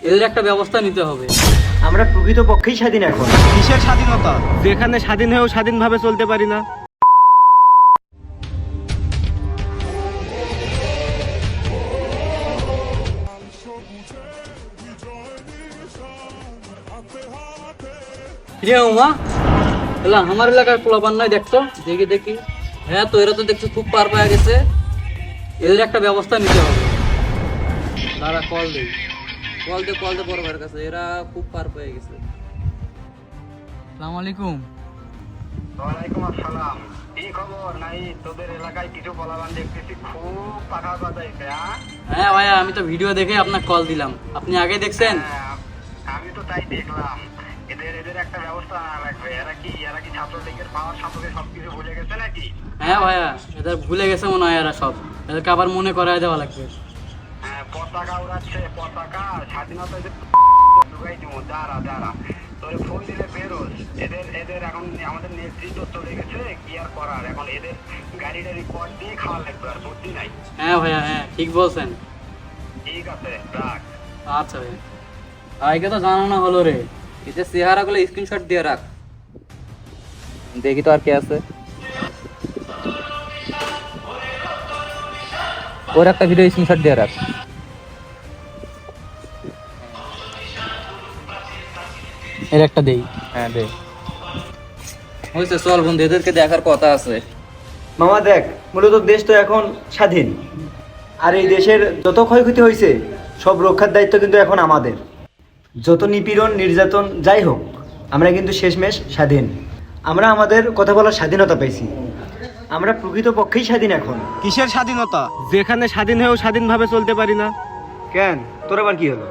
এদের একটা ব্যবস্থা নিতে হবে। আমরা প্রকৃত পক্ষেই স্বাধীন এখন। কিসের স্বাধীনতা, যেখানে স্বাধীন হয়েও স্বাধীনভাবে চলতে পারি না? রে উমা, এলা আমার এলাকার পোলাপান নাই দেখতো, দেখি দেখি। হ্যাঁ তো এরা তো দেখছো খুব পার পাওয়া গেছে। এদের একটা ব্যবস্থা নিতে হবে। দাঁড়া কল দে পরবার কাছে, এরা খুব পার পেয়ে গেছে। আসসালামু আলাইকুম। ওয়ালাইকুম আসসালাম। কি খবর? নাই তোদের এলাকায় কিছু বলাবান দেখতেছি খুব পাখা বাজাইছে। হ্যাঁ ভাইয়া, আমি তো ভিডিও দেখে আপনাকে কল দিলাম। আপনি আগে দেখছেন? আমি তো তাই দেখলাম। এদের একটা ব্যবস্থা না রাখবে। এরা কি ছাত্রলীগের পাওয়ার সম্পর্কে সবকিছু ভুলে গেছে নাকি? হ্যাঁ ভাইয়া, এদের ভুলে গেছে মনে হয় এরা সব। এদেরকে আবার মনে করায় দেওয়া লাগবে। হ্যাঁ, পতাকা উড়াচ্ছে, পতাকা স্বাধীনতা যে ঢুকাই দিব। যারা তোরে ফোন দিলে বেরোস। এদের এখন আমাদের নেতৃত্ব চলে গেছে, কি আর করার। এখন এদের গাড়ি কর দিয়ে খাওয়া লাগবে, আর বুদ্ধি নাই। হ্যাঁ ভাইয়া, হ্যাঁ ঠিক বলছেন। ঠিক আছে, রাখ। আচ্ছা ভাইয়া। ভাইকে তো জানানো হলো রে। এতে চেহারা গুলো স্ক্রিনশট দিয়ে রাখ, দেখি তো আর কে আছে। ওর একটা ভিডিও স্ক্রিনশট দিয়ে রাখ। এর একটা দেই। হ্যাঁ দে। হয়েছে, চল বন্ধু, এদেরকে দেখার কথা আছে। মামা দেখ, মূলত দেশ তো এখন স্বাধীন, আর এই দেশের যত ক্ষয়ক্ষতি হয়েছে সব রক্ষার দায়িত্ব কিন্তু এখন আমাদের। যত নিপীড়ন নির্যাতন যাই হোক, আমরা কিন্তু শেষমেশ স্বাধীন। আমরা আমাদের কথা বলার স্বাধীনতা পেয়েছি। আমরা প্রকৃত পক্ষেই স্বাধীন এখন। কিসের স্বাধীনতা, যেখানে স্বাধীন হয়েও স্বাধীনভাবে চলতে পারি না? কেন, তোর আবার কি হলো?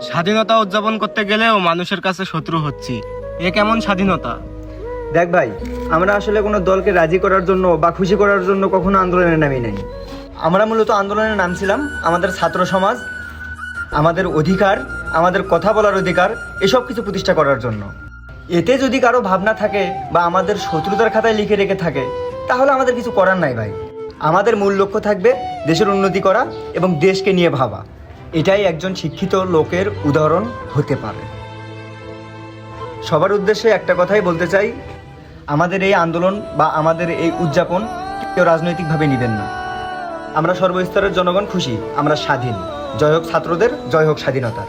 স্বাধীনতা উদযাপন করতে গেলেও মানুষের কাছে শত্রু হচ্ছি, এ কেমন স্বাধীনতা? দেখ ভাই, আমরা আসলে কোনো দলকে রাজি করার জন্য বা খুশি করার জন্য কখনো আন্দোলনে নামি নাই। আমরা মূলত আন্দোলনে নামছিলাম আমাদের ছাত্র সমাজ, আমাদের অধিকার, আমাদের কথা বলার অধিকার, এসব কিছু প্রতিষ্ঠা করার জন্য। এতে যদি কারো ভাবনা থাকে বা আমাদের শত্রুতার খাতায় লিখে রেখে থাকে, তাহলে আমাদের কিছু করার নাই ভাই। আমাদের মূল লক্ষ্য থাকবে দেশের উন্নতি করা এবং দেশকে নিয়ে ভাবা। এটাই একজন শিক্ষিত লোকের উদাহরণ হতে পারে। সবার উদ্দেশ্যে একটা কথাই বলতে চাই, আমাদের এই আন্দোলন বা আমাদের এই উদযাপন কেউ রাজনৈতিকভাবে নেবেন না। আমরা সর্বস্তরের জনগণ খুশি, আমরা স্বাধীন। জয় হোক ছাত্রদের, জয় হোক স্বাধীনতার।